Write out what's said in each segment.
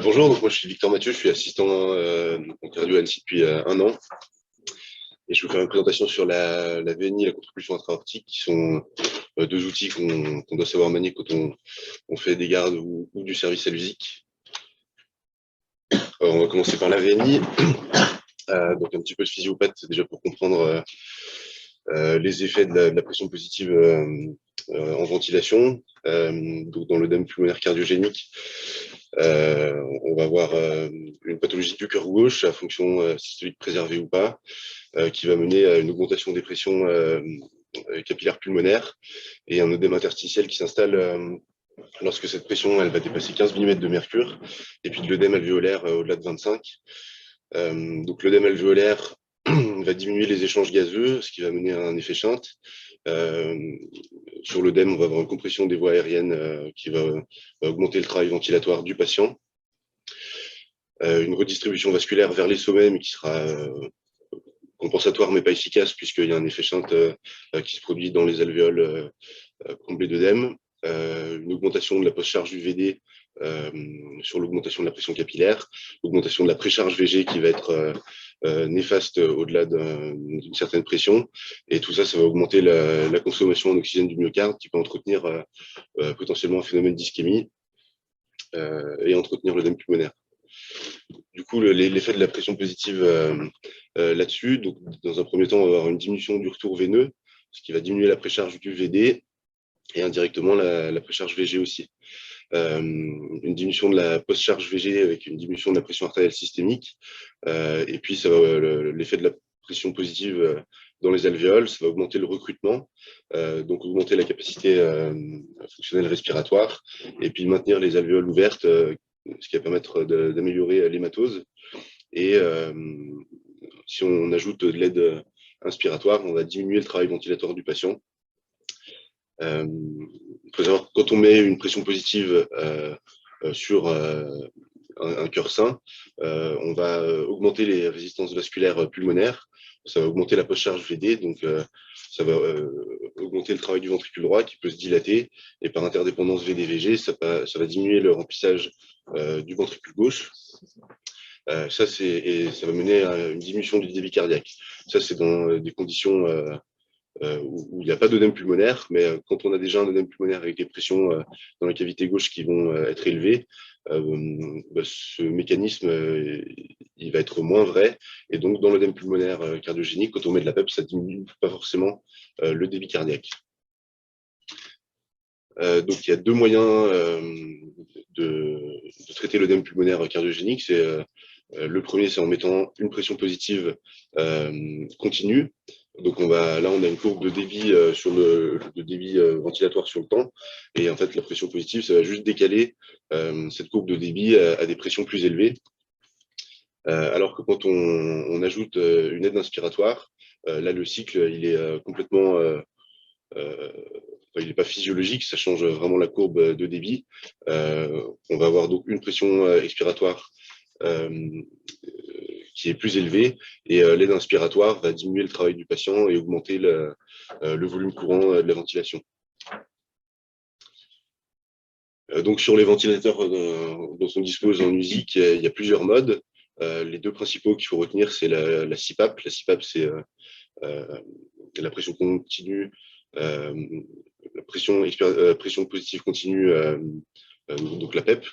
Bonjour, donc moi je suis Victor Mathieu, je suis assistant en cardio à Annecy depuis 1 an et je vais faire une présentation sur la VNI et la contribution intra-aortique qui sont deux outils qu'on doit savoir manier quand on fait des gardes ou du service à l'USIC. On va commencer par la VNI, donc un petit peu de physiopathe déjà pour comprendre les effets de la pression positive en ventilation. Donc dans l'œdème pulmonaire cardiogénique, on va avoir une pathologie du cœur gauche à fonction systolique préservée ou pas, qui va mener à une augmentation des pressions capillaires pulmonaires et un œdème interstitiel qui s'installe lorsque cette pression elle va dépasser 15 mm de mercure, et puis de l'œdème alvéolaire au-delà de 25. Donc l'œdème alvéolaire va diminuer les échanges gazeux, ce qui va mener à un effet shunt. Sur l'œdème, on va avoir une compression des voies aériennes qui va augmenter le travail ventilatoire du patient. Une redistribution vasculaire vers les sommets, mais qui sera compensatoire mais pas efficace, puisqu'il y a un effet shunt qui se produit dans les alvéoles comblés d'œdème. Une augmentation de la post-charge du VD sur l'augmentation de la pression capillaire, l'augmentation de la précharge VG qui va être néfaste au-delà d'une certaine pression, et tout ça, ça va augmenter la consommation en oxygène du myocarde qui peut entretenir potentiellement un phénomène d'ischémie et entretenir l'œdème pulmonaire. Du coup, l'effet de la pression positive là-dessus, donc dans un premier temps, on va avoir une diminution du retour veineux, ce qui va diminuer la précharge du VD et indirectement la précharge VG aussi. Une diminution de la post-charge VG avec une diminution de la pression artérielle systémique. Et puis, l'effet de la pression positive dans les alvéoles, ça va augmenter le recrutement, donc augmenter la capacité fonctionnelle respiratoire, et puis maintenir les alvéoles ouvertes, ce qui va permettre d'améliorer l'hématose. Et si on ajoute de l'aide inspiratoire, on va diminuer le travail ventilatoire du patient. Il faut savoir que quand on met une pression positive sur un cœur sain, on va augmenter les résistances vasculaires pulmonaires, ça va augmenter la post-charge VD, donc ça va augmenter le travail du ventricule droit qui peut se dilater, et par interdépendance VD-VG, ça va diminuer le remplissage du ventricule gauche. Ça va mener à une diminution du débit cardiaque. Ça, c'est dans des conditions où il n'y a pas d'œdème pulmonaire, mais quand on a déjà un œdème pulmonaire avec des pressions dans la cavité gauche qui vont être élevées, ce mécanisme il va être moins vrai, et donc dans l'œdème pulmonaire cardiogénique, quand on met de la PEP, ça ne diminue pas forcément le débit cardiaque. Donc il y a deux moyens de traiter l'œdème pulmonaire cardiogénique. Le premier, c'est en mettant une pression positive continue. Donc là, on a une courbe de débit ventilatoire sur le temps, et en fait, la pression positive, ça va juste décaler cette courbe de débit à des pressions plus élevées. Alors que quand on ajoute une aide inspiratoire, là, le cycle, il est complètement il n'est pas physiologique, ça change vraiment la courbe de débit. On va avoir donc une pression expiratoire qui est plus élevée, et l'aide inspiratoire va diminuer le travail du patient et augmenter le volume courant de la ventilation. Donc sur les ventilateurs dont on dispose en USIC, il y a plusieurs modes. Les deux principaux qu'il faut retenir, c'est la CPAP. La CPAP, c'est la pression continue, la pression positive continue, donc la PEP.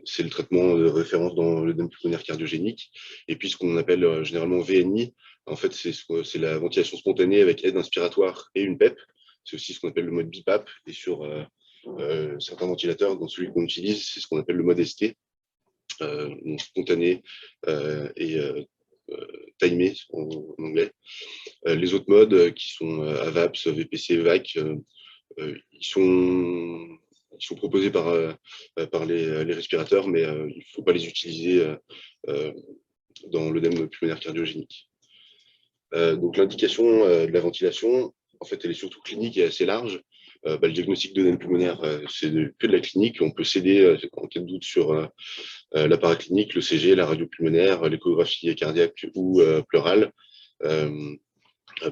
C'est le traitement de référence dans l'œdème pulmonaire cardiogénique. Et puis ce qu'on appelle généralement VNI, en fait, c'est la ventilation spontanée avec aide inspiratoire et une PEP. C'est aussi ce qu'on appelle le mode BiPAP. Et sur certains ventilateurs, dans celui qu'on utilise, c'est ce qu'on appelle le mode ST, donc spontané et timé en anglais. Les autres modes qui sont AVAPS, VPC, VAC, ils sont proposés par les respirateurs, mais il ne faut pas les utiliser dans l'œdème pulmonaire cardiogénique. Donc l'indication de la ventilation, en fait, elle est surtout clinique et assez large. Le diagnostic d'œdème pulmonaire, c'est que de la clinique. On peut s'aider en cas de doute sur la paraclinique, le CG, la radio pulmonaire, l'échographie cardiaque ou pleurale.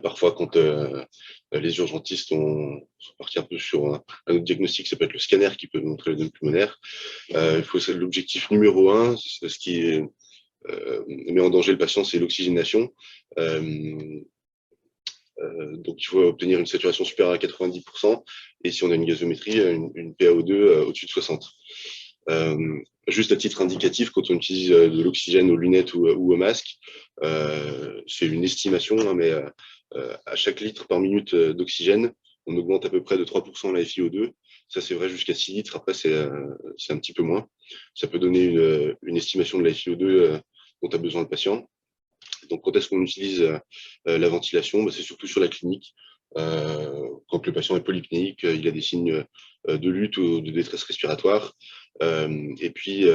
Parfois, quand Les urgentistes sont partis un peu sur un autre diagnostic, ça peut être le scanner qui peut montrer l'œdème pulmonaire. L'objectif numéro un, ce qui met en danger le patient, c'est l'oxygénation. Donc, il faut obtenir une saturation supérieure à 90%, et si on a une gazométrie, une PaO2 au-dessus de 60. Juste à titre indicatif, quand on utilise de l'oxygène aux lunettes ou au masque, c'est une estimation, hein, mais à chaque litre par minute d'oxygène, on augmente à peu près de 3% la FiO2. Ça, c'est vrai jusqu'à 6 litres. Après, c'est un petit peu moins. Ça peut donner une estimation de la FiO2 dont a besoin le patient. Donc, quand est-ce qu'on utilise la ventilation? C'est surtout sur la clinique. Quand le patient est polypnéique, il a des signes de lutte ou de détresse respiratoire. Et puis,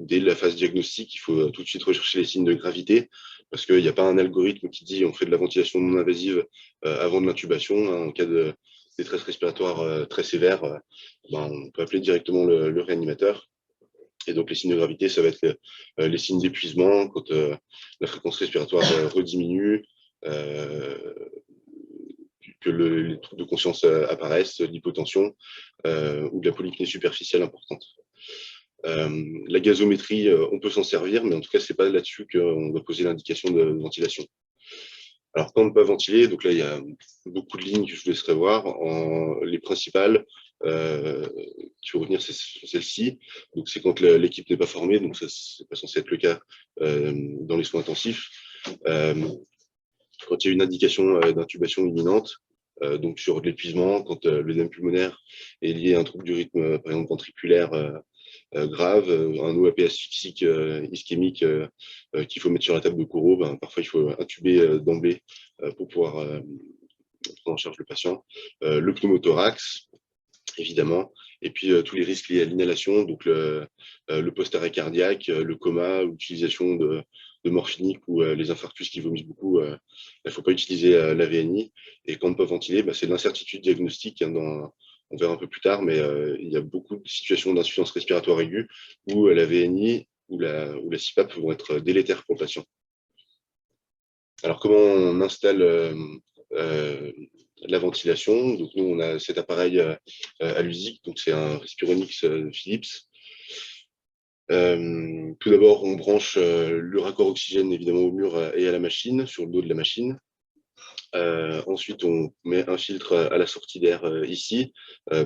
dès la phase diagnostique, il faut tout de suite rechercher les signes de gravité, parce qu'il n'y a pas un algorithme qui dit on fait de la ventilation non invasive avant de l'intubation. Hein. En cas de détresse respiratoire très sévère, on peut appeler directement le réanimateur. Et donc, les signes de gravité, ça va être les signes d'épuisement, quand la fréquence respiratoire rediminue, que les troubles de conscience apparaissent, l'hypotension ou de la polypnée superficielle importante. La gazométrie, on peut s'en servir, mais en tout cas, ce n'est pas là-dessus qu'on va poser l'indication de ventilation. Alors, quand on ne peut pas ventiler, donc là, il y a beaucoup de lignes que je vous laisserai voir. Les principales, qui vont revenir, c'est celle-ci. Donc, c'est quand l'équipe n'est pas formée, donc ça, c'est pas censé être le cas dans les soins intensifs. Quand il y a une indication d'intubation imminente, donc sur de l'épuisement, quand l'œdème pulmonaire est lié à un trouble du rythme, par exemple ventriculaire grave, un OAP asphyxique ischémique qu'il faut mettre sur la table de Corot, parfois il faut intuber d'emblée pour pouvoir prendre en charge le patient. Le pneumothorax, évidemment, et puis tous les risques liés à l'inhalation, donc le post-arrêt cardiaque, le coma, l'utilisation de morphinique ou les infarctus qui vomissent beaucoup, il ne faut pas utiliser la VNI. Et quand on peut ventiler, c'est l'incertitude diagnostique, hein, on verra un peu plus tard, mais il y a beaucoup de situations d'insuffisance respiratoire aiguë où la VNI ou la CPAP vont être délétères pour le patient. Alors, comment on installe la ventilation? Donc, nous, on a cet appareil à l'USIC, donc c'est un Respironix Philips. Tout d'abord, on branche le raccord oxygène évidemment au mur et à la machine, sur le dos de la machine. Ensuite, on met un filtre à la sortie d'air ici,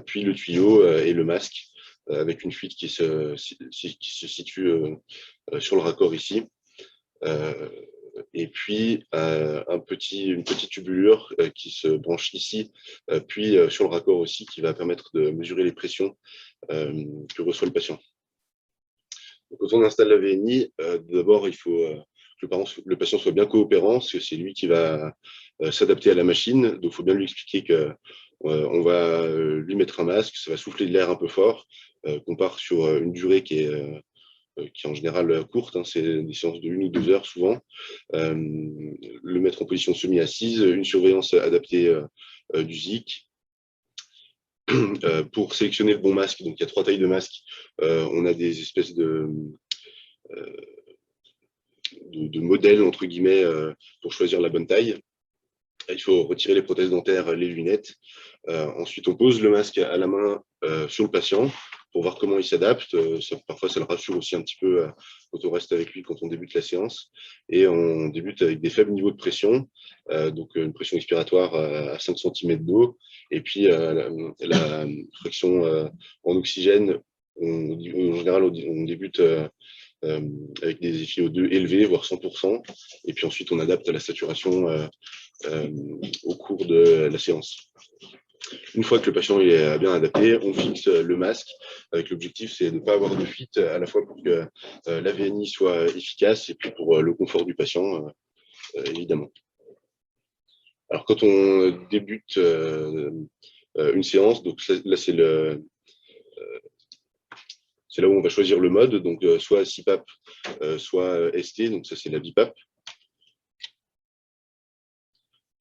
puis le tuyau et le masque, avec une fuite qui se situe sur le raccord ici. Et puis une petite tubulure qui se branche ici, puis sur le raccord aussi, qui va permettre de mesurer les pressions que reçoit le patient. Donc, quand on installe la VNI, d'abord, il faut que le patient soit bien coopérant, parce que c'est lui qui va s'adapter à la machine. Donc, il faut bien lui expliquer qu'on va lui mettre un masque, ça va souffler de l'air un peu fort, qu'on part sur une durée qui est en général courte, hein, c'est des séances de 1 ou 2 heures souvent, le mettre en position semi-assise, une surveillance adaptée du ZIC. Pour sélectionner le bon masque, donc il y a 3 tailles de masques, on a des espèces de modèles, entre guillemets, pour choisir la bonne taille. Il faut retirer les prothèses dentaires, les lunettes. Ensuite, on pose le masque à la main sur le patient pour voir comment il s'adapte. Parfois, ça le rassure aussi un petit peu quand on reste avec lui quand on débute la séance. Et on débute avec des faibles niveaux de pression, donc une pression expiratoire à 5 cm d'eau. Et puis, la fraction en oxygène, en général, on débute avec des FiO2 élevés, voire 100%. Et puis ensuite, on adapte à la saturation au cours de la séance. Une fois que le patient est bien adapté, on fixe le masque avec l'objectif, c'est de ne pas avoir de fuite, à la fois pour que la VNI soit efficace et puis pour le confort du patient, évidemment. Alors, quand on débute une séance, donc là, c'est là où on va choisir le mode, donc soit CPAP, soit ST, donc ça, c'est la BiPAP.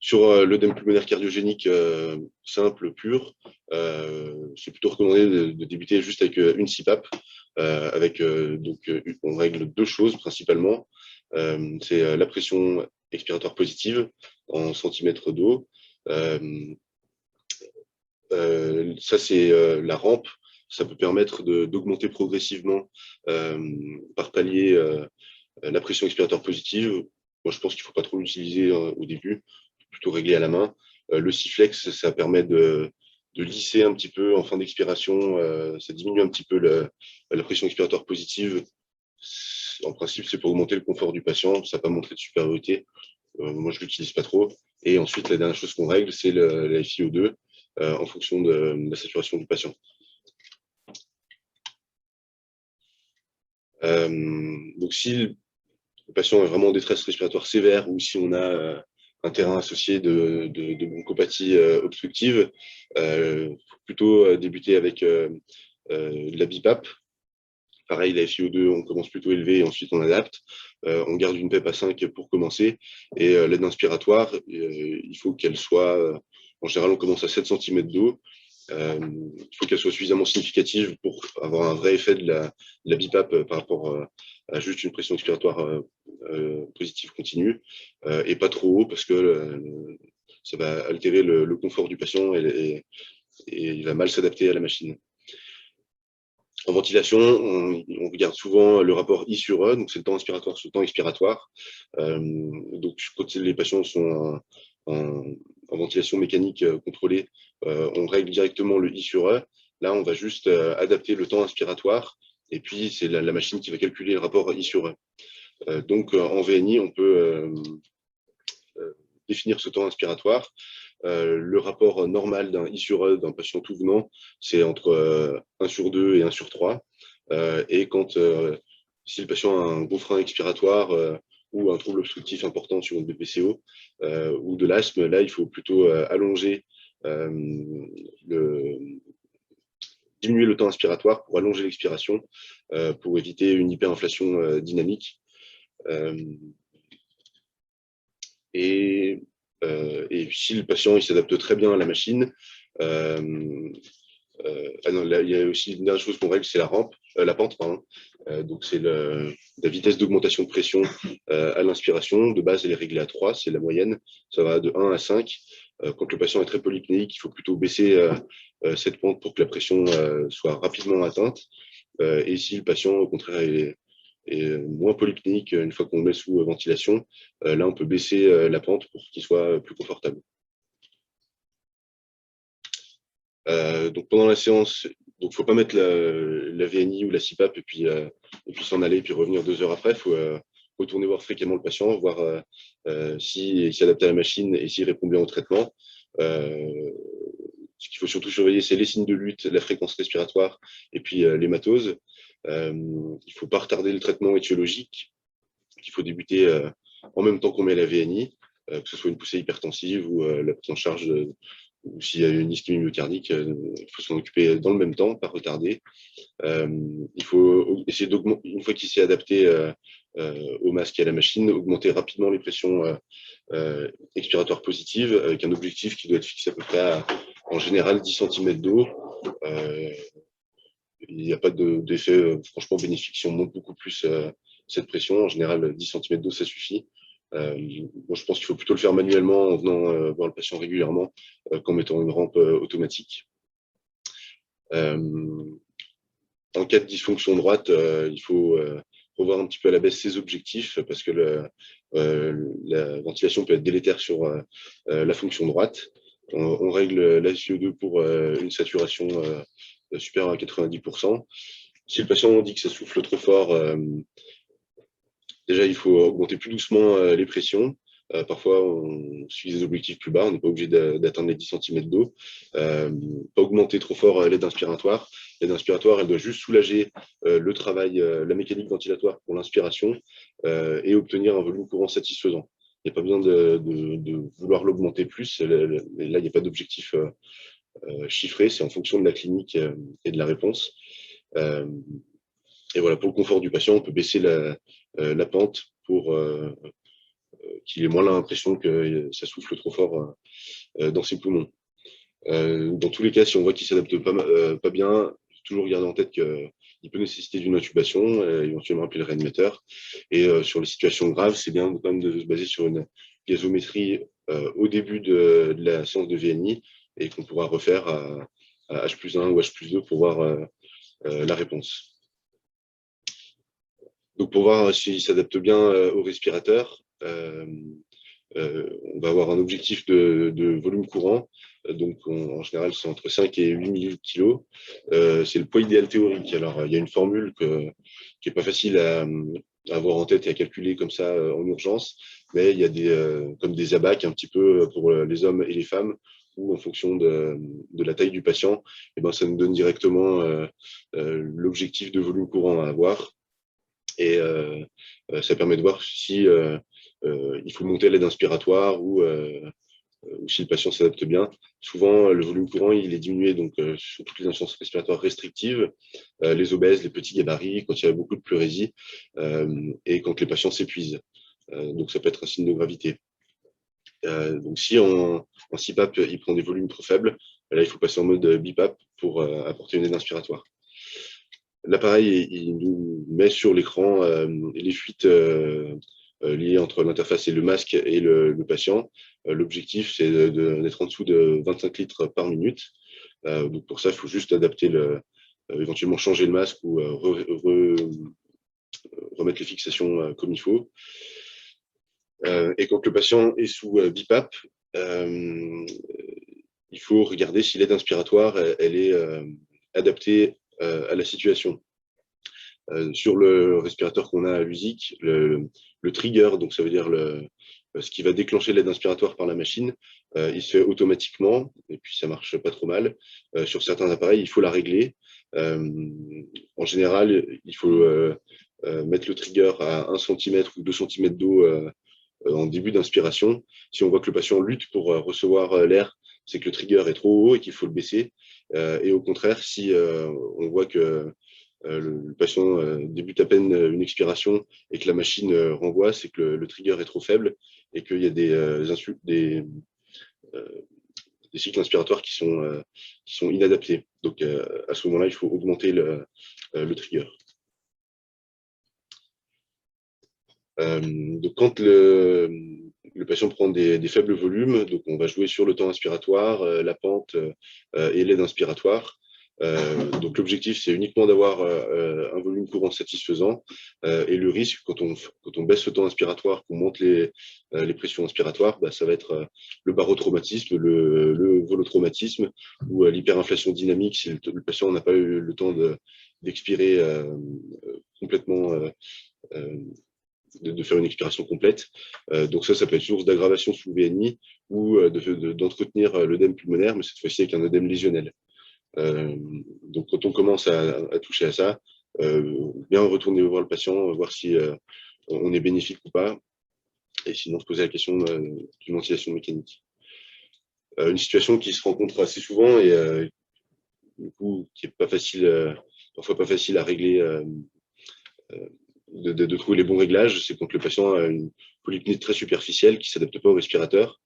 Sur l'œdème pulmonaire cardiogénique simple, pur, c'est plutôt recommandé de débuter juste avec une CPAP. On règle 2 choses principalement. C'est la pression expiratoire positive en centimètres d'eau, Ça, c'est la rampe. Ça peut permettre d'augmenter progressivement par palier la pression expiratoire positive. Moi, je pense qu'il ne faut pas trop l'utiliser au début, plutôt régler à la main. Le Siflex, ça permet de lisser un petit peu en fin d'expiration. Ça diminue un petit peu la pression expiratoire positive. En principe, c'est pour augmenter le confort du patient. Ça n'a pas montré de supériorité. Moi, je ne l'utilise pas trop. Et ensuite, la dernière chose qu'on règle, c'est la FiO2 en fonction de la saturation du patient. Donc, si le patient est vraiment en détresse respiratoire sévère ou si on a un terrain associé de bronchopathie obstructive, il faut plutôt débuter avec de la BiPAP. Pareil, la FiO2, on commence plutôt élevé et ensuite on adapte. On garde une PEP à 5 pour commencer. Et l'aide inspiratoire, il faut qu'elle soit, en général, on commence à 7 cm d'eau. Il faut qu'elle soit suffisamment significative pour avoir un vrai effet de la BiPAP par rapport à juste une pression expiratoire positive continue et pas trop haut parce que ça va altérer le confort du patient et il va mal s'adapter à la machine. En ventilation, on regarde souvent le rapport I sur E, donc c'est le temps inspiratoire sur le temps expiratoire. Donc quand les patients sont en ventilation mécanique contrôlée, on règle directement le I sur E. Là, on va juste adapter le temps inspiratoire et puis c'est la machine qui va calculer le rapport I sur E. Donc en VNI, on peut définir ce temps inspiratoire. Le rapport normal d'un I sur E d'un patient tout venant, c'est entre 1 sur 2 et 1 sur 3. Et si le patient a un gros frein expiratoire ou un trouble obstructif important sur une BPCO ou de l'asthme, là, il faut plutôt diminuer le temps inspiratoire pour allonger l'expiration, pour éviter une hyperinflation dynamique. Et si le patient il s'adapte très bien à la machine, là, il y a aussi une dernière chose qu'on règle, c'est la pente, pardon. Donc c'est la vitesse d'augmentation de pression à l'inspiration. De base, elle est réglée à 3, c'est la moyenne. Ça va de 1 à 5. Quand le patient est très polypnéique, il faut plutôt baisser cette pente pour que la pression soit rapidement atteinte. Et si le patient, au contraire, est moins polypnéique une fois qu'on le met sous ventilation, là, on peut baisser la pente pour qu'il soit plus confortable. Donc pendant la séance, il ne faut pas mettre la VNI ou la CPAP et puis s'en aller et puis revenir 2 heures après. Il faut retourner voir fréquemment le patient, voir s'il s'adapte à la machine et s'il répond bien au traitement. Ce qu'il faut surtout surveiller, c'est les signes de lutte, la fréquence respiratoire et puis l'hématose. Il ne faut pas retarder le traitement étiologique. Il faut débuter en même temps qu'on met la VNI, que ce soit une poussée hypertensive ou la prise en charge ou s'il y a une ischémie myocardique, il faut s'en occuper dans le même temps, pas retarder. Il faut essayer d'augmenter, une fois qu'il s'est adapté au masque et à la machine, augmenter rapidement les pressions expiratoires positives avec un objectif qui doit être fixé à peu près en général 10 cm d'eau. Il n'y a pas d'effet franchement bénéfique si on monte beaucoup plus cette pression. En général, 10 cm d'eau, ça suffit. Moi, je pense qu'il faut plutôt le faire manuellement en venant voir le patient régulièrement qu'en mettant une rampe automatique. En cas de dysfonction droite, il faut revoir un petit peu à la baisse ses objectifs parce que la ventilation peut être délétère sur la fonction droite. On règle la CO2 pour une saturation supérieure à 90%. Si le patient dit que ça souffle trop fort, déjà, il faut augmenter plus doucement les pressions. Parfois, on suit des objectifs plus bas, on n'est pas obligé d'atteindre les 10 cm d'eau. Pas augmenter trop fort l'aide inspiratoire. L'aide inspiratoire, elle doit juste soulager le travail, la mécanique ventilatoire pour l'inspiration et obtenir un volume courant satisfaisant. Il n'y a pas besoin de vouloir l'augmenter plus. Là, il n'y a pas d'objectif chiffré, c'est en fonction de la clinique et de la réponse. Et voilà, pour le confort du patient, on peut baisser la pente pour qu'il ait moins l'impression que ça souffle trop fort dans ses poumons. Dans tous les cas, si on voit qu'il ne s'adapte pas bien, toujours garder en tête qu'il peut nécessiter d'une intubation, éventuellement appeler le réanimateur. Et sur les situations graves, c'est bien quand même de se baser sur une gazométrie au début de la séance de VNI et qu'on pourra refaire à H+1 ou H+2 pour voir la réponse. Donc pour voir s'il s'adapte bien au respirateur, on va avoir un objectif de volume courant. Donc, en général, c'est entre 5 et 8 millilitres. C'est le poids idéal théorique. Alors, il y a une formule qui n'est pas facile à avoir en tête et à calculer comme ça en urgence, mais il y a comme des abacs un petit peu pour les hommes et les femmes, où en fonction de la taille du patient, eh ben, ça nous donne directement l'objectif de volume courant à avoir. Et ça permet de voir si il faut monter l'aide inspiratoire ou si le patient s'adapte bien. Souvent, le volume courant, il est diminué donc, sur toutes les insuffisances respiratoires restrictives, les obèses, les petits gabarits, quand il y a beaucoup de pleurésie et quand les patients s'épuisent. Donc, ça peut être un signe de gravité. Donc, si en CPAP, il prend des volumes trop faibles, là, il faut passer en mode BiPAP pour apporter une aide inspiratoire. L'appareil, il nous met sur l'écran les fuites liées entre l'interface et le masque et le patient. L'objectif, c'est d'être en dessous de 25 litres par minute. Donc pour ça, il faut juste adapter éventuellement changer le masque ou remettre les fixations comme il faut. Et quand le patient est sous BiPAP, il faut regarder si l'aide inspiratoire elle est adaptée à la situation. Sur le respirateur qu'on a à l'USIC, le trigger, donc ça veut dire ce qui va déclencher l'aide inspiratoire par la machine, il se fait automatiquement, et puis ça marche pas trop mal. Sur certains appareils, il faut la régler. En général, il faut mettre le trigger à 1 cm ou 2 cm d'eau en début d'inspiration. Si on voit que le patient lutte pour recevoir l'air, c'est que le trigger est trop haut et qu'il faut le baisser. Et au contraire, si on voit que le patient débute à peine une expiration et que la machine renvoie, c'est que le trigger est trop faible et qu'il y a des cycles inspiratoires qui sont inadaptés. Donc à ce moment-là, il faut augmenter le trigger. Donc quand le patient prend des faibles volumes, donc on va jouer sur le temps inspiratoire, la pente et l'aide inspiratoire. Donc l'objectif, c'est uniquement d'avoir un volume courant satisfaisant. Et le risque, quand on baisse le temps inspiratoire, qu'on monte les pressions inspiratoires, bah, ça va être le barotraumatisme, le volotraumatisme ou l'hyperinflation dynamique si le patient n'a pas eu le temps d'expirer complètement, de faire une expiration complète. Donc ça peut être source d'aggravation sous VNI ou d'entretenir l'œdème pulmonaire, mais cette fois-ci avec un œdème lésionnel. Donc quand on commence à toucher à ça, bien retourner voir le patient, voir si on est bénéfique ou pas, et sinon se poser la question d'une ventilation mécanique. Une situation qui se rencontre assez souvent et du coup qui est pas facile, parfois pas facile à régler, de trouver les bons réglages, c'est quand le patient a une polypnée très superficielle qui ne s'adapte pas au respirateur.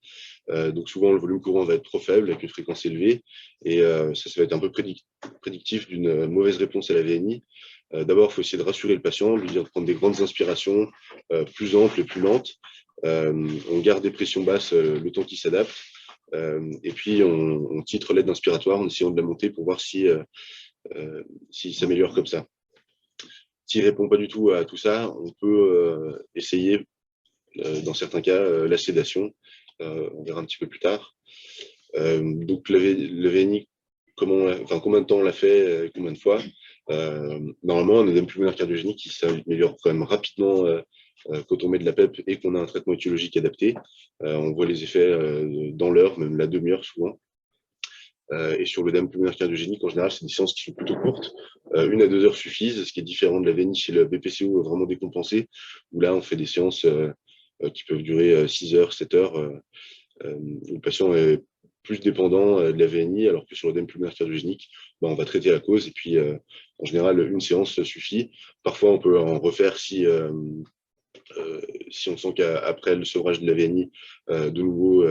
Donc souvent, le volume courant va être trop faible avec une fréquence élevée et ça va être un peu prédictif d'une mauvaise réponse à la VNI. D'abord, il faut essayer de rassurer le patient, lui dire de prendre des grandes inspirations plus amples et plus lentes. On garde des pressions basses le temps qu'il s'adapte. Et puis, on titre l'aide inspiratoire en essayant de la monter pour voir si s'améliore comme ça. S'il ne répond pas du tout à tout ça, on peut essayer, dans certains cas, la sédation. On verra un petit peu plus tard. Donc, le VNI, combien de temps on l'a fait, combien de fois normalement, un œdème pulmonaire cardiogénique qui s'améliore quand même rapidement quand on met de la PEP et qu'on a un traitement étiologique adapté. On voit les effets dans l'heure, même la demi-heure souvent. Et sur l'œdème pulmonaire cardiogénique, en général, c'est des séances qui sont plutôt courtes. 1 à 2 heures suffisent, ce qui est différent de la VNI chez le BPCO vraiment décompensé, où là, on fait des séances qui peuvent durer 6 heures, 7 heures. Le patient est plus dépendant de la VNI, alors que sur l'œdème pulmonaire cardiogénique, on va traiter la cause et puis en général, une séance suffit. Parfois, on peut en refaire si on sent qu'après le sevrage de la VNI, de nouveau,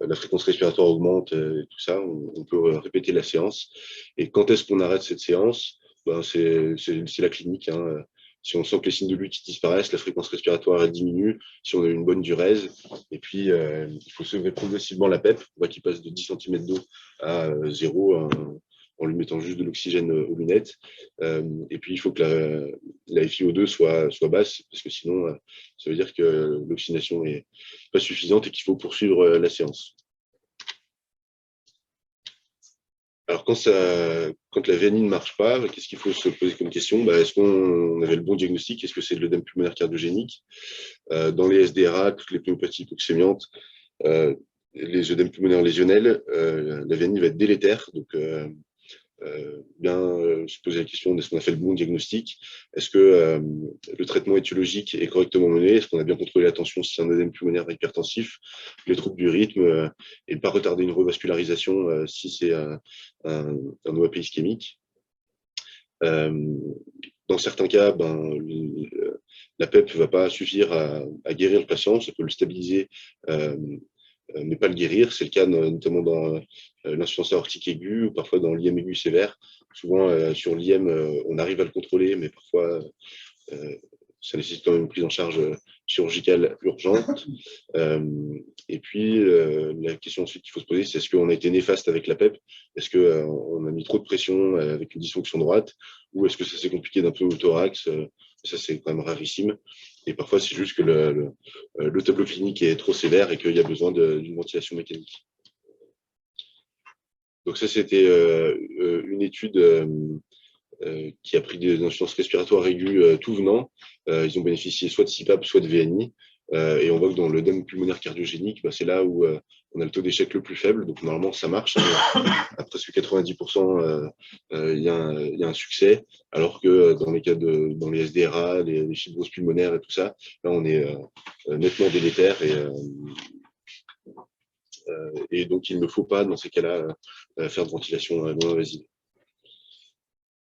la fréquence respiratoire augmente et tout ça, on peut répéter la séance. Et quand est-ce qu'on arrête cette séance? C'est la clinique. Hein. Si on sent que les signes de lutte disparaissent, la fréquence respiratoire elle diminue, si on a une bonne diurèse. Et puis, il faut semer progressivement la PEP, on voit qu'il passe de 10 cm d'eau à 0 en lui mettant juste de l'oxygène aux lunettes. Et puis, il faut que la FiO2 soit basse, parce que sinon, ça veut dire que l'oxygénation n'est pas suffisante et qu'il faut poursuivre la séance. Alors, quand la VNI ne marche pas, qu'est-ce qu'il faut se poser comme question? Est-ce qu'on avait le bon diagnostic? Est-ce que c'est de l'œdème pulmonaire cardiogénique? Dans les SDRA, toutes les pneumopathies hypoxémiantes, les œdèmes pulmonaires lésionnels, la VNI va être délétère. Donc, se poser la question est-ce qu'on a fait le bon diagnostic? Est-ce que le traitement étiologique est correctement mené? Est-ce qu'on a bien contrôlé la tension si c'est un œdème pulmonaire hypertensif, les troubles du rythme et ne pas retarder une revascularisation si c'est un OAP ischémique? Dans certains cas, la PEP ne va pas suffire à guérir le patient, ça peut le stabiliser, mais pas le guérir. C'est le cas notamment dans l'insuffisance aortique aiguë ou parfois dans l'IM aigu sévère. Souvent, sur l'IM, on arrive à le contrôler, mais parfois, ça nécessite quand même une prise en charge chirurgicale urgente. Et puis, la question ensuite qu'il faut se poser, c'est est-ce qu'on a été néfaste avec la PEP? Est-ce qu'on a mis trop de pression avec une dysfonction droite? Ou est-ce que ça s'est compliqué d'un peu au thorax? Ça, c'est quand même rarissime. Et parfois, c'est juste que le tableau clinique est trop sévère et qu'il y a besoin d'une ventilation mécanique. Donc ça, c'était une étude qui a pris des insuffisances respiratoires aiguës tout venant. Ils ont bénéficié soit de CPAP, soit de VNI. Et on voit que dans l'œdème pulmonaire cardiogénique, c'est là où on a le taux d'échec le plus faible. Donc normalement, ça marche. À presque 90%, il y a un succès. Alors que dans les cas dans les SDRA, les fibroses pulmonaires et tout ça, là, on est nettement délétère. Et donc, il ne faut pas, dans ces cas-là, faire de ventilation non invasive.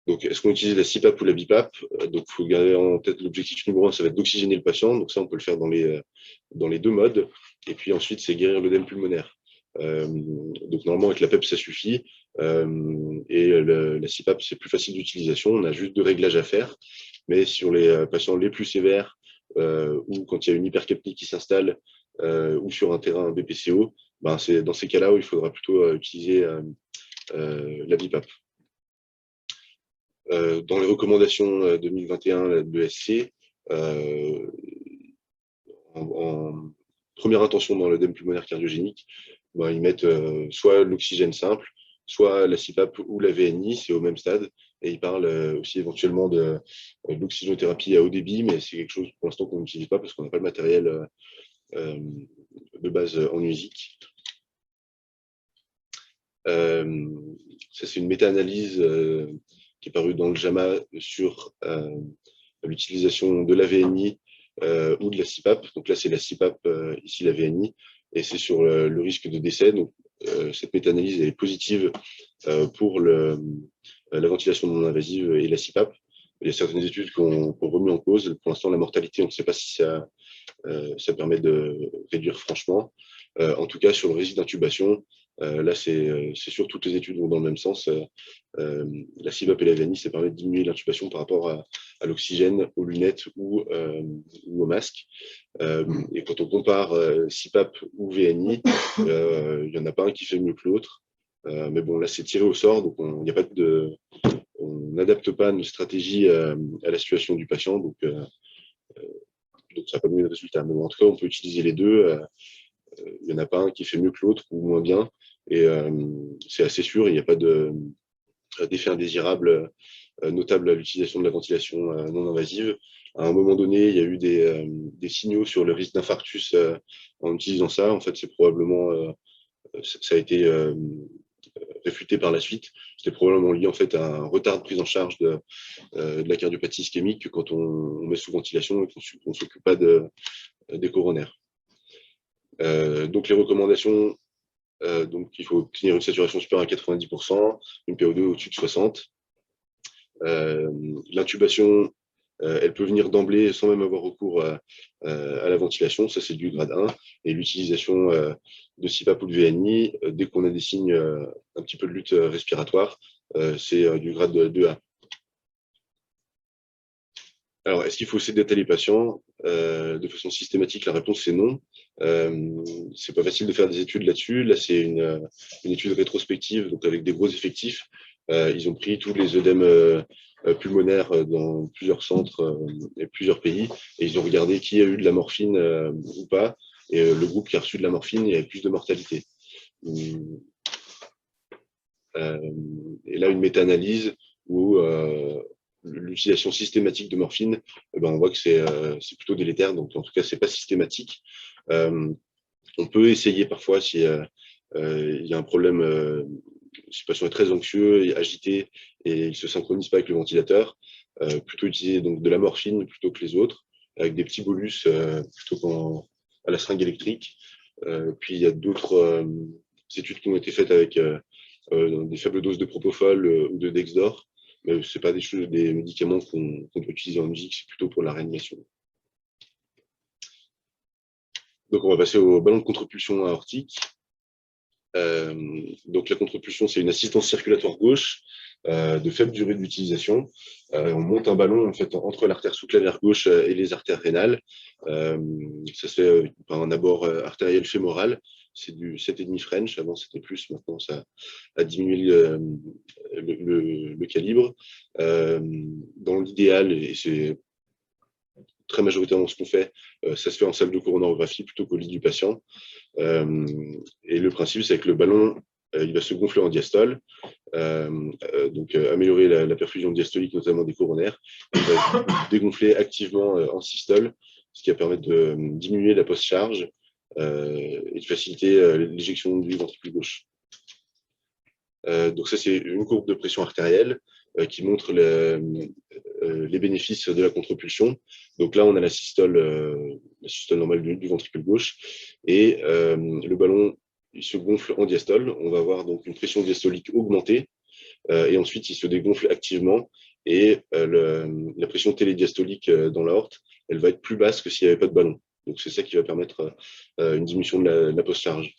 Donc, est-ce qu'on utilise la CPAP ou la BiPAP? Donc, il faut garder en tête l'objectif numéro 1, ça va être d'oxygéner le patient. Donc, ça, on peut le faire dans les deux modes. Et puis ensuite, c'est guérir l'œdème pulmonaire. Donc, normalement, avec la PEP, ça suffit. Et la CPAP, c'est plus facile d'utilisation. On a juste deux réglages à faire. Mais sur les patients les plus sévères ou quand il y a une hypercapnie qui s'installe ou sur un terrain BPCO, c'est dans ces cas-là où il faudra plutôt utiliser la BiPAP. Dans les recommandations 2021 de l'ESC, en première intention dans l'œdème pulmonaire cardiogénique, ils mettent soit l'oxygène simple, soit la CPAP ou la VNI, c'est au même stade. Et ils parlent aussi éventuellement de l'oxygénothérapie à haut débit, mais c'est quelque chose pour l'instant qu'on n'utilise pas parce qu'on n'a pas le matériel de base en musique. Ça, c'est une méta-analyse qui est parue dans le JAMA sur l'utilisation de la VNI ou de la CPAP. Donc là, c'est la CPAP, ici la VNI, et c'est sur le risque de décès. Donc, cette méta-analyse est positive pour la ventilation non invasive et la CPAP. Il y a certaines études qui ont remis en cause. Pour l'instant, la mortalité, on ne sait pas si ça permet de réduire franchement. En tout cas, sur le risque d'intubation, là, c'est sûr, toutes les études vont dans le même sens. La CPAP et la VNI, ça permet de diminuer l'intubation par rapport à l'oxygène, aux lunettes ou au masque. Et quand on compare CPAP ou VNI, il n'y en a pas un qui fait mieux que l'autre. Mais bon, là, c'est tiré au sort, donc on n'adapte pas notre stratégie à la situation du patient. Donc ça n'a pas donné de résultat. Mais bon, en tout cas, on peut utiliser les deux. Il n'y en a pas un qui fait mieux que l'autre ou moins bien. Et c'est assez sûr, il n'y a pas d'effet indésirable notable à l'utilisation de la ventilation non invasive. À un moment donné, il y a eu des signaux sur le risque d'infarctus en utilisant ça. En fait, c'est probablement, ça a été réfuté par la suite. C'était probablement lié en fait à un retard de prise en charge de la cardiopathie ischémique quand on met sous ventilation et qu'on ne s'occupe pas des coronaires. Donc les recommandations, donc il faut obtenir une saturation supérieure à 90%, une PO2 au-dessus de 60. L'intubation, elle peut venir d'emblée sans même avoir recours à la ventilation, ça c'est du grade 1. Et l'utilisation de CPAP ou de VNI, dès qu'on a des signes un petit peu de lutte respiratoire, c'est du grade 2A. Alors, est-ce qu'il faut sédater les patients de façon systématique? La réponse, c'est non. C'est pas facile de faire des études là-dessus. Là, c'est une étude rétrospective, donc avec des gros effectifs. Ils ont pris tous les œdèmes pulmonaires dans plusieurs centres et plusieurs pays, et ils ont regardé qui a eu de la morphine ou pas. Et le groupe qui a reçu de la morphine, il y avait plus de mortalité. Euh, et là, une méta-analyse où l'utilisation systématique de morphine, eh ben, on voit que c'est plutôt délétère, donc en tout cas, c'est pas systématique. On peut essayer parfois si il y a un problème, si le patient est très anxieux et agité et il se synchronise pas avec le ventilateur, plutôt utiliser donc de la morphine plutôt que les autres, avec des petits bolus plutôt qu'à la seringue électrique. Puis il y a d'autres études qui ont été faites avec des faibles doses de propofol ou de Dexdor, mais c'est pas des médicaments qu'on peut utiliser en musique, c'est plutôt pour la réanimation. Donc on va passer au ballon de contre-pulsion aortique. Donc la contre-pulsion, c'est une assistance circulatoire gauche de faible durée d'utilisation. On monte un ballon en fait entre l'artère sous-clavière gauche et les artères rénales. Ça se fait par un abord artériel fémoral. C'est du 7,5 French. Avant c'était plus, maintenant ça a diminué le calibre. Dans l'idéal, et c'est très majoritairement ce qu'on fait, ça se fait en salle de coronarographie plutôt qu'au lit du patient. Et le principe, c'est que le ballon, il va se gonfler en diastole, donc améliorer la perfusion diastolique, notamment des coronaires. Il va dégonfler activement en systole, ce qui va permettre de diminuer la post-charge et de faciliter l'éjection du ventricule gauche. Donc ça, c'est une courbe de pression artérielle qui montre les bénéfices de la contre-pulsion. Donc là, on a la systole normale du ventricule gauche, et le ballon il se gonfle en diastole. On va avoir donc une pression diastolique augmentée, et ensuite il se dégonfle activement, et la pression télédiastolique dans l'aorte, elle va être plus basse que s'il n'y avait pas de ballon. Donc c'est ça qui va permettre une diminution de la post-charge.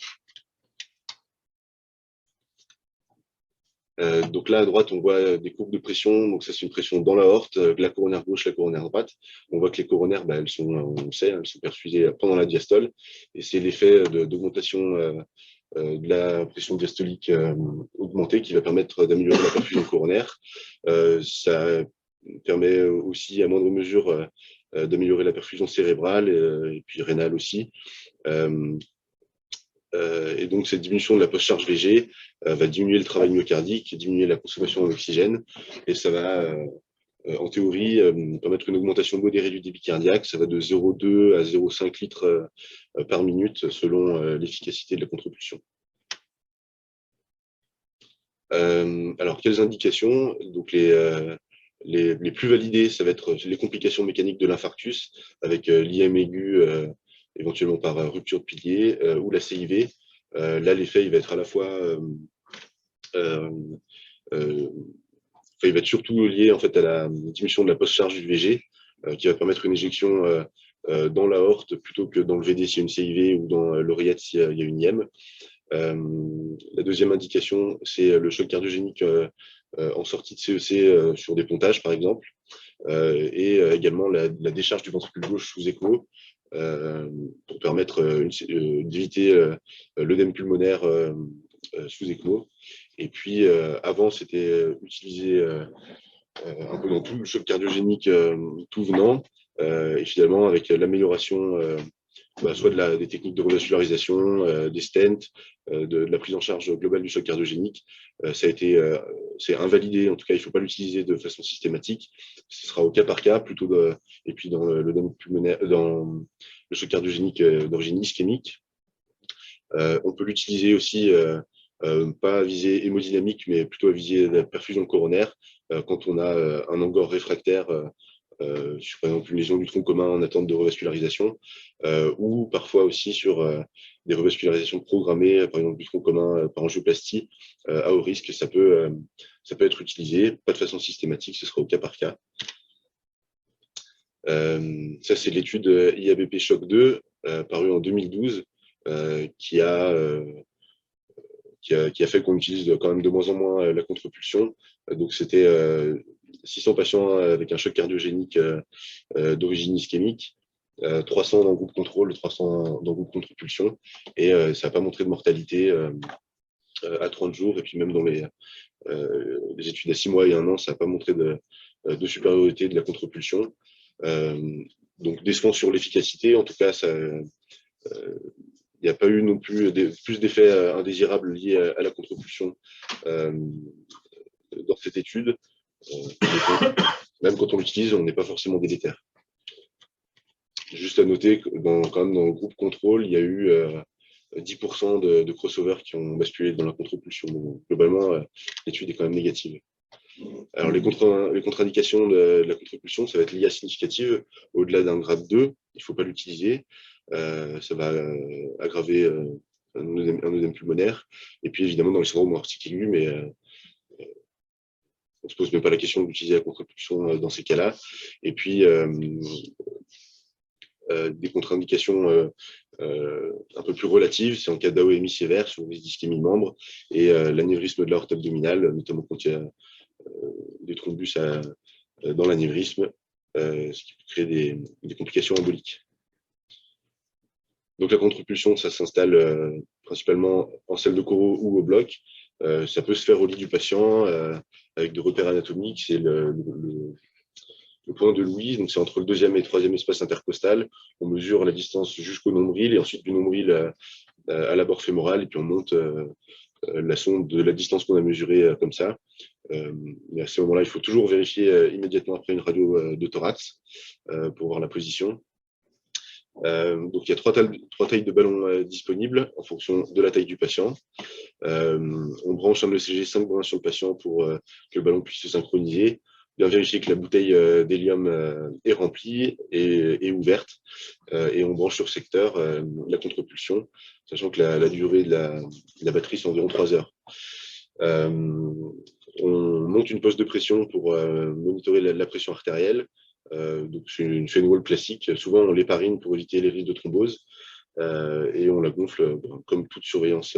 Donc là, à droite, on voit des courbes de pression. Donc ça, c'est une pression dans l'aorte, la coronaire gauche, la coronaire droite. On voit que les coronaires, elles sont, on le sait, elles sont perfusées pendant la diastole. Et c'est l'effet d'augmentation de la pression diastolique augmentée qui va permettre d'améliorer la perfusion coronaire. Ça permet aussi, à moindre mesure, d'améliorer la perfusion cérébrale et puis rénale aussi. Et donc, cette diminution de la post-charge VG va diminuer le travail myocardique, diminuer la consommation en oxygène, et ça va, en théorie, permettre une augmentation modérée du débit cardiaque. Ça va de 0,2 à 0,5 litres par minute selon l'efficacité de la contre-pulsion. Alors, quelles indications? Donc, les plus validées, ça va être les complications mécaniques de l'infarctus, avec l'IM aigu, éventuellement par rupture de pilier, ou la CIV. Là, l'effet, il va être à la fois, il va être surtout lié en fait à la diminution de la post-charge du VG, qui va permettre une éjection dans l'aorte plutôt que dans le VD s'il y a une CIV ou dans l'oreillette s'il y a une IM. La deuxième indication, c'est le choc cardiogénique en sortie de CEC sur des pontages, par exemple, et également la décharge du ventricule gauche sous écho pour permettre d'éviter l'œdème pulmonaire sous écho. Et puis, avant, c'était utilisé un peu dans tout le choc cardiogénique tout venant, et finalement, avec l'amélioration soit des techniques de revascularisation, des stents, de la prise en charge globale du choc cardiogénique, c'est invalidé. En tout cas, il ne faut pas l'utiliser de façon systématique. Ce sera au cas par cas, plutôt et puis dans dans le choc cardiogénique d'origine ischémique. On peut l'utiliser aussi, pas à visée hémodynamique, mais plutôt à visée de la perfusion coronaire, quand on a un angor réfractaire, sur par exemple une lésion du tronc commun en attente de revascularisation, ou parfois aussi sur des revascularisations programmées, par exemple du tronc commun par angioplastie à haut risque. Ça peut être utilisé, pas de façon systématique, ce sera au cas par cas. Ça, c'est l'étude IABP Choc 2, parue en 2012, qui a qui a fait qu'on utilise quand même de moins en moins la contre-pulsion. Donc, c'était 600 patients avec un choc cardiogénique d'origine ischémique, 300 dans le groupe contrôle, 300 dans le groupe contre-pulsion, et ça n'a pas montré de mortalité à 30 jours, et puis même dans les études à 6 mois et 1 an, ça n'a pas montré de supériorité de la contre-pulsion. Donc, décevant sur l'efficacité, en tout cas, il n'y a pas eu non plus plus d'effets indésirables liés à la contre-pulsion dans cette étude. Même quand on l'utilise, on n'est pas forcément délétère. Juste à noter que quand même dans le groupe contrôle, il y a eu 10% de crossovers qui ont basculé dans la contre-pulsion. Donc, globalement, l'étude est quand même négative. Alors, les contre-indications de la contre-pulsion, ça va être l'IA significative. Au-delà d'un grade 2, il ne faut pas l'utiliser. Ça va aggraver un œdème pulmonaire. Et puis, évidemment, dans les syndromes aortiques aigus, mais on ne se pose même pas la question d'utiliser la contre-pulsion dans ces cas-là. Et puis, des contre-indications un peu plus relatives, c'est en cas d'AOMI sévère sur les ischémies membres et l'anévrisme de l'aorte abdominale, notamment quand il y a des thrombus dans l'anévrisme, ce qui peut créer des complications emboliques. Donc la contre-pulsion, ça s'installe principalement en salle de choro ou au bloc. Ça peut se faire au lit du patient avec des repères anatomiques. C'est le point de Louise, donc c'est entre le 2e et 3e espace intercostal. On mesure la distance jusqu'au nombril et ensuite du nombril à la bord fémorale, et puis on monte la sonde de la distance qu'on a mesurée comme ça. Mais à ce moment-là, il faut toujours vérifier immédiatement après une radio de thorax pour voir la position. Donc il y a trois tailles de ballons disponibles en fonction de la taille du patient. On branche un ECG 5 brins sur le patient pour que le ballon puisse se synchroniser. Bien vérifier que la bouteille d'hélium est remplie et ouverte. Et on branche sur secteur la contre-pulsion, sachant que la durée de la batterie, c'est environ 3 heures. On monte une poste de pression pour monitorer la pression artérielle. Donc c'est une Fenwall classique. Souvent, on l'éparine pour éviter les risques de thrombose. Et on la gonfle, comme toute surveillance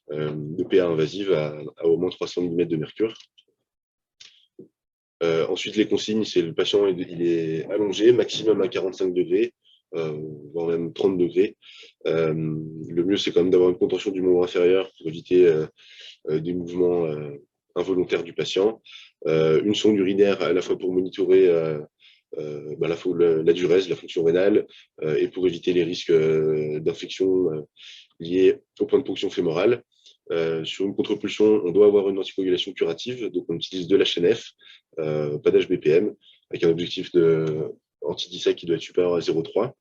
de PA invasive, à au moins 300 mm de mercure. Ensuite, les consignes, c'est le patient il est allongé, maximum à 45 degrés, voire même 30 degrés. Le mieux, c'est quand même d'avoir une contention du membre inférieur pour éviter des mouvements involontaires du patient. Une sonde urinaire à la fois pour monitorer la diurèse, la fonction rénale, et pour éviter les risques d'infection liés au point de ponction fémorale. Sur une contre-pulsion, on doit avoir une anticoagulation curative, donc on utilise de l'HNF, pas d'HBPM, avec un objectif anti-DISAC qui doit être supérieur à 0,3.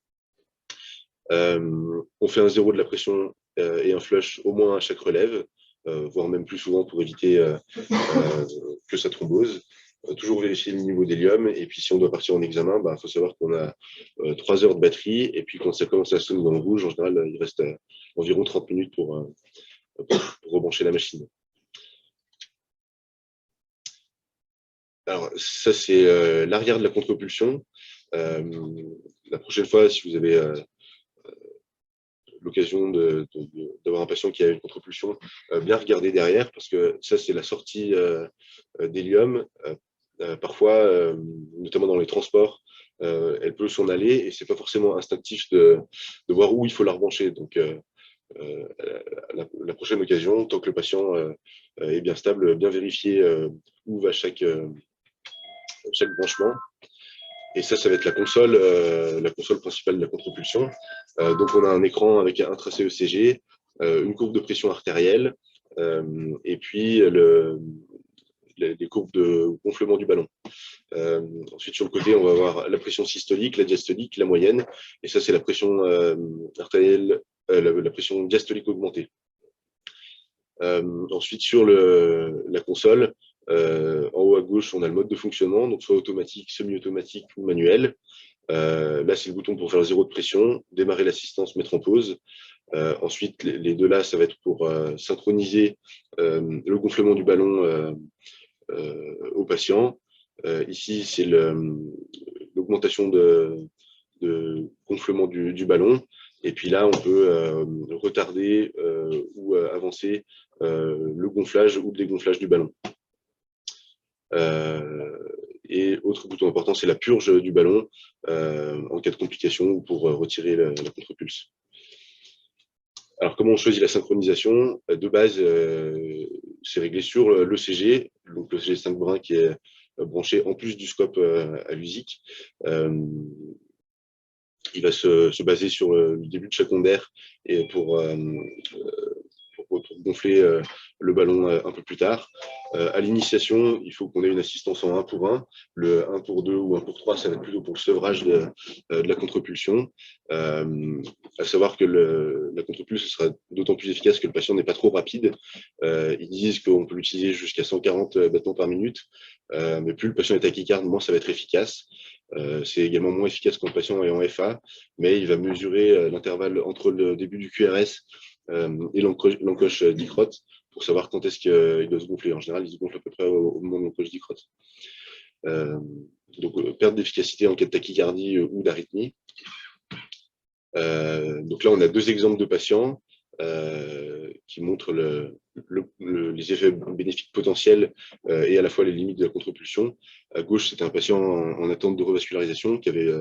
On fait un zéro de la pression et un flush au moins à chaque relève, voire même plus souvent pour éviter que ça thrombose. Toujours vérifier le niveau d'hélium, et puis si on doit partir en examen, il faut savoir qu'on a 3 heures de batterie, et puis quand ça commence à sonner dans le rouge, en général, il reste environ 30 minutes pour rebrancher la machine. Alors ça, c'est l'arrière de la contre-pulsion. La prochaine fois, si vous avez l'occasion d'avoir un patient qui a une contre-pulsion, bien regarder derrière, parce que ça, c'est la sortie d'hélium. Parfois, notamment dans les transports, elle peut s'en aller, et c'est pas forcément instinctif de voir où il faut la rebrancher. Donc, la prochaine occasion, tant que le patient est bien stable, bien vérifier où va chaque branchement. Et ça va être la console principale de la contre-pulsion. Donc, on a un écran avec un tracé ECG, une courbe de pression artérielle, et puis les courbes de gonflement du ballon. Ensuite, sur le côté, on va avoir la pression systolique, la diastolique, la moyenne. Et ça, c'est la pression artérielle, la pression diastolique augmentée. Ensuite, sur la console, en haut à gauche, on a le mode de fonctionnement, donc soit automatique, semi-automatique ou manuel. Là, c'est le bouton pour faire 0 de pression, démarrer l'assistance, mettre en pause. Ensuite, les deux là, ça va être pour synchroniser le gonflement du ballon au patient. Ici, c'est l'augmentation de gonflement du ballon. Et puis là, on peut retarder ou avancer le gonflage ou le dégonflage du ballon. Et autre bouton important, c'est la purge du ballon en cas de complication ou pour retirer la contre-pulse. Alors, comment on choisit la synchronisation? De base, c'est réglé sur l'ECG, donc l'ECG 5 brins qui est branché en plus du scope à l'USIC. Il va se baser sur le début de chaque ondaire et pour gonfler le ballon un peu plus tard. À l'initiation, il faut qu'on ait une assistance en 1 pour 1. Le 1 pour 2 ou 1 pour 3, ça va être plutôt pour le sevrage de la contre-pulsion. À savoir que la contre-pulse sera d'autant plus efficace que le patient n'est pas trop rapide. Ils disent qu'on peut l'utiliser jusqu'à 140 battements par minute, mais plus le patient est tachycarde, moins ça va être efficace. C'est également moins efficace quand le patient est en FA, mais il va mesurer l'intervalle entre le début du QRS et l'encoche dicrotte pour savoir quand est-ce qu'il doit se gonfler. En général, il se gonfle à peu près au moment de l'encoche dicrotte. Donc, perte d'efficacité en cas de tachycardie ou d'arythmie. Donc là, on a 2 exemples de patients qui montrent les effets bénéfiques potentiels et à la fois les limites de la contre-pulsion. À gauche, c'était un patient en attente de revascularisation qui avait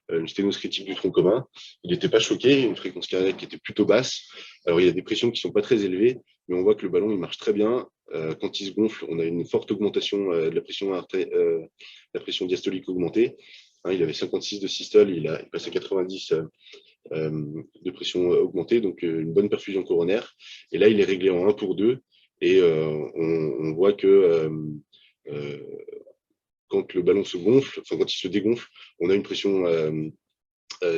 une sténose critique du tronc commun. Il n'était pas choqué, une fréquence cardiaque qui était plutôt basse. Alors, il y a des pressions qui ne sont pas très élevées, mais on voit que le ballon il marche très bien. Quand il se gonfle, on a une forte augmentation de la pression diastolique augmentée. Hein, il avait 56 de systole, il passe à 90 de pression augmentée, donc une bonne perfusion coronaire. Et là, il est réglé en 1 pour 2. Et on voit que quand le ballon se gonfle, enfin quand il se dégonfle, on a une pression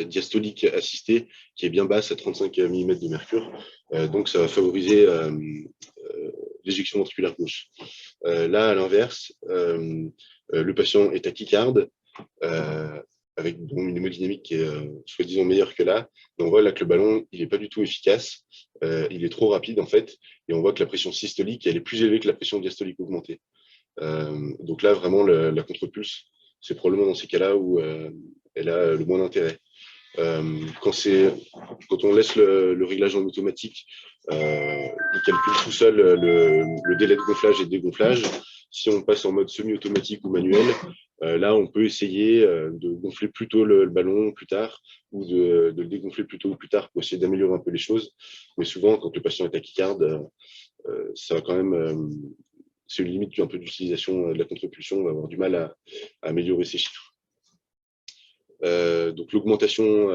diastolique assistée qui est bien basse à 35 mm de mercure. Donc ça va favoriser l'éjection ventriculaire gauche. Là, à l'inverse, le patient est tachycarde, avec une hémodynamique qui est soi-disant meilleure que là. Mais on voit là que le ballon, il n'est pas du tout efficace. Il est trop rapide, en fait. Et on voit que la pression systolique, elle est plus élevée que la pression diastolique augmentée. Donc là, vraiment, la contre-pulse, c'est probablement dans ces cas-là où elle a le moins d'intérêt. Quand on laisse le réglage en automatique, il calcule tout seul le délai de gonflage et de dégonflage. Si on passe en mode semi-automatique ou manuel, là, on peut essayer de gonfler plus tôt le ballon plus tard ou de le dégonfler plus tôt ou plus tard pour essayer d'améliorer un peu les choses. Mais souvent, quand le patient est tachycarde, ça va quand même, c'est une limite un peu d'utilisation de la contre-pulsion. On va avoir du mal à améliorer ces chiffres. Donc l'augmentation,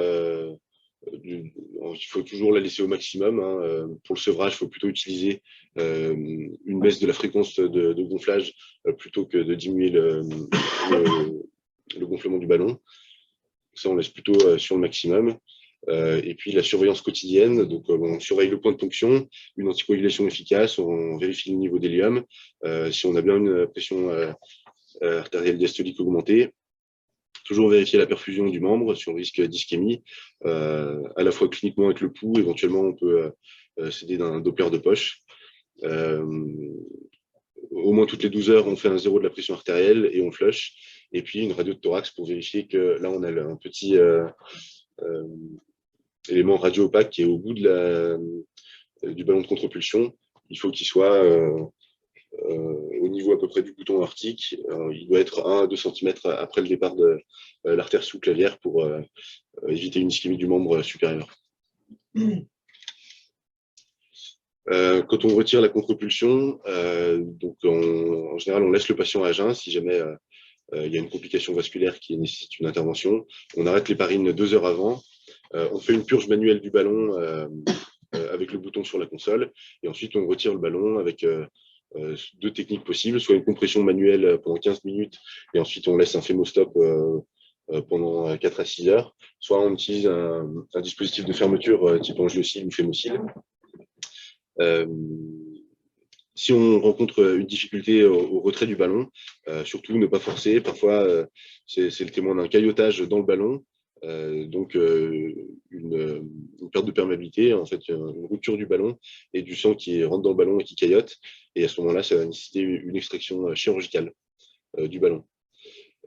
il faut toujours la laisser au maximum. Hein. Pour le sevrage, il faut plutôt utiliser une baisse de la fréquence de gonflage plutôt que de diminuer le gonflement du ballon. Ça, on laisse plutôt sur le maximum. Et puis la surveillance quotidienne, donc on surveille le point de ponction, une anticoagulation efficace, on vérifie le niveau d'hélium. Si on a bien une pression artérielle diastolique augmentée, toujours vérifier la perfusion du membre sur le risque d'ischémie, à la fois cliniquement avec le pouls, éventuellement on peut s'aider d'un Doppler de poche. Au moins toutes les 12 heures, on fait un zéro de la pression artérielle et on flush. Et puis une radio de thorax pour vérifier que là, on a un petit élément radio opaque qui est au bout du ballon de contre-pulsion. Il faut qu'il soit au niveau à peu près du bouton aortique. Il doit être 1 à 2 cm après le départ de l'artère sous-clavière pour éviter une ischémie du membre supérieur. Quand on retire la contre-pulsion, donc en général, on laisse le patient à jeun si jamais il y a une complication vasculaire qui nécessite une intervention. On arrête l'héparine 2 heures avant. On fait une purge manuelle du ballon avec le bouton sur la console. Et ensuite, on retire le ballon avec 2 techniques possibles, soit une compression manuelle pendant 15 minutes, et ensuite on laisse un fémostop pendant 4 à 6 heures, soit on utilise un dispositif de fermeture type angiocyle ou fémocyle. Si on rencontre une difficulté au retrait du ballon, surtout ne pas forcer. Parfois, c'est le témoin d'un caillotage dans le ballon, donc une perte de perméabilité, en fait, une rupture du ballon et du sang qui rentre dans le ballon et qui caillote. Et à ce moment-là, ça va nécessiter une extraction chirurgicale du ballon.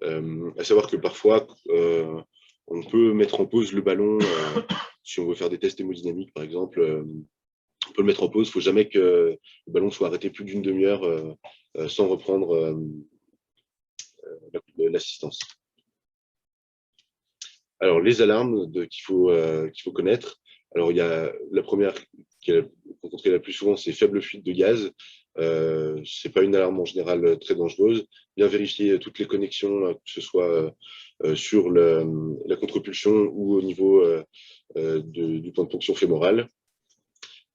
À savoir que parfois, on peut mettre en pause le ballon si on veut faire des tests hémodynamiques, par exemple, on peut le mettre en pause. Il ne faut jamais que le ballon soit arrêté plus d'une demi-heure sans reprendre l'assistance. Alors, les alarmes qu'il faut connaître. Alors, il y a la première qui est rencontrée la plus souvent, c'est faible fuite de gaz. Ce n'est pas une alarme en général très dangereuse. Bien vérifier toutes les connexions, que ce soit sur la contre-pulsion ou au niveau du point de ponction fémoral.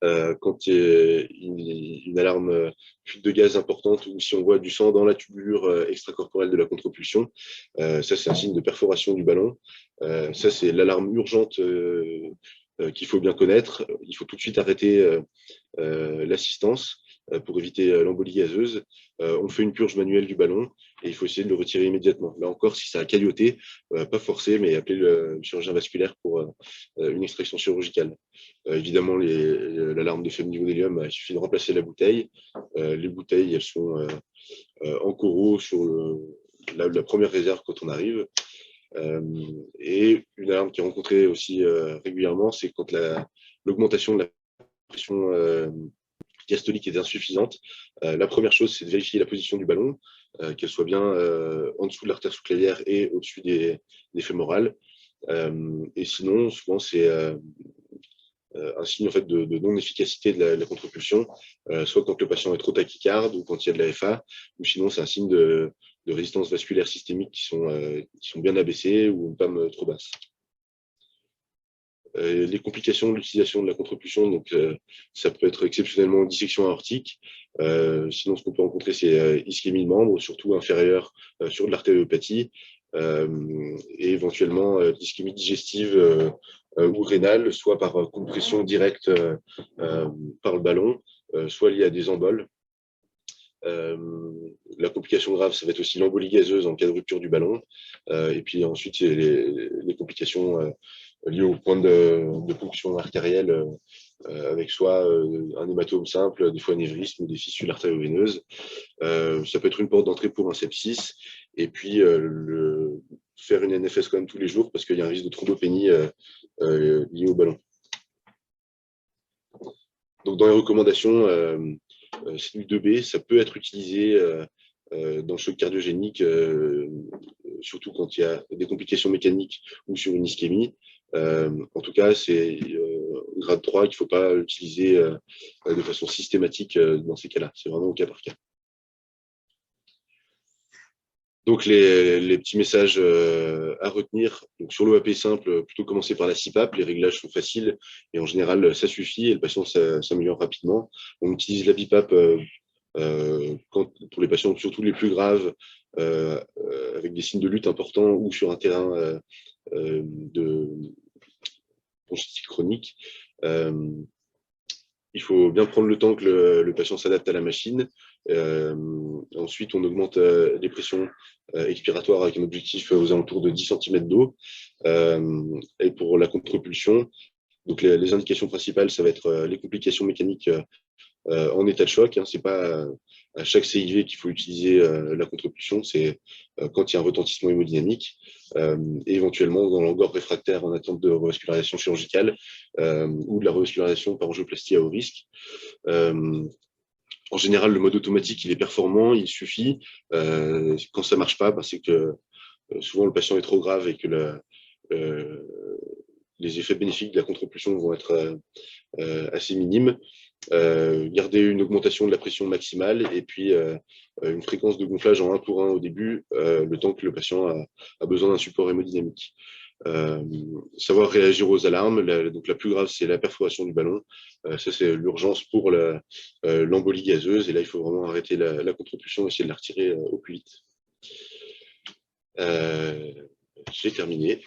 Quand il y a une alarme fuite de gaz importante ou si on voit du sang dans la tubulure extracorporelle de la contre-pulsion, ça c'est un signe de perforation du ballon. Ça c'est l'alarme urgente qu'il faut bien connaître. Il faut tout de suite arrêter l'assistance pour éviter l'embolie gazeuse. On fait une purge manuelle du ballon et il faut essayer de le retirer immédiatement. Là encore, si ça a cailloté, pas forcé, mais appeler le chirurgien vasculaire pour une extraction chirurgicale. Évidemment, l'alarme de faible niveau d'hélium, il suffit de remplacer la bouteille. Les bouteilles, elles sont en coraux sur la première réserve quand on arrive. Et une alarme qui est rencontrée aussi régulièrement, c'est quand l'augmentation de la pression diastolique est insuffisante. La première chose, c'est de vérifier la position du ballon, qu'elle soit bien en dessous de l'artère sous-clavière et au-dessus des fémorales. Et sinon, souvent, c'est un signe en fait, de non-efficacité de la contre-pulsion, soit quand le patient est trop tachycarde ou quand il y a de la FA, ou sinon c'est un signe de résistance vasculaire systémique qui sont bien abaissées ou une PAM trop basse. Les complications de l'utilisation de la contre-pulsion, donc ça peut être exceptionnellement dissection aortique. Sinon, ce qu'on peut rencontrer, c'est ischémie de membre, surtout inférieure sur de l'artériopathie, et éventuellement l'ischémie digestive ou rénale, soit par compression directe par le ballon, soit liée à des emboles. La complication grave, ça va être aussi l'embolie gazeuse en cas de rupture du ballon. Et puis ensuite, il y a les complications liées au point de ponction artérielle, avec soit un hématome simple, des fois un névrisme ou des fissules artério-veineuses. Ça peut être une porte d'entrée pour un sepsis. Et puis, faire une NFS quand même tous les jours parce qu'il y a un risque de thrombopénie lié au ballon. Donc, dans les recommandations, cellule 2B, ça peut être utilisé dans le choc cardiogénique, surtout quand il y a des complications mécaniques ou sur une ischémie. En tout cas, c'est grade 3 qu'il ne faut pas utiliser de façon systématique dans ces cas-là. C'est vraiment au cas par cas. Donc, les petits messages à retenir. Donc, sur l'OAP simple, plutôt commencer par la CPAP. Les réglages sont faciles et en général, ça suffit et le patient s'améliore rapidement. On utilise la BiPAP pour les patients, surtout les plus graves, avec des signes de lutte importants ou sur un terrain de bronchite chronique. Il faut bien prendre le temps que le patient s'adapte à la machine. Ensuite, on augmente les pressions expiratoires avec un objectif aux alentours de 10 cm d'eau. Et pour la contre-pulsion, donc les indications principales, ça va être les complications mécaniques en état de choc. Ce n'est pas à chaque CIV qu'il faut utiliser la contre-pulsion, c'est quand il y a un retentissement hémodynamique, et éventuellement dans l'angor réfractaire en attente de revascularisation chirurgicale ou de la revascularisation par angioplastie à haut risque. En général, le mode automatique, il est performant, il suffit. Quand ça ne marche pas, c'est que souvent le patient est trop grave et que les effets bénéfiques de la contre-pulsion vont être assez minimes. Garder une augmentation de la pression maximale et puis une fréquence de gonflage en 1 pour 1 au début, le temps que le patient a besoin d'un support hémodynamique. Savoir réagir aux alarmes. Donc la plus grave, c'est la perforation du ballon. Ça, c'est l'urgence pour l'embolie gazeuse. Et là, il faut vraiment arrêter la contre-pulsion et essayer de la retirer au plus vite. J'ai terminé.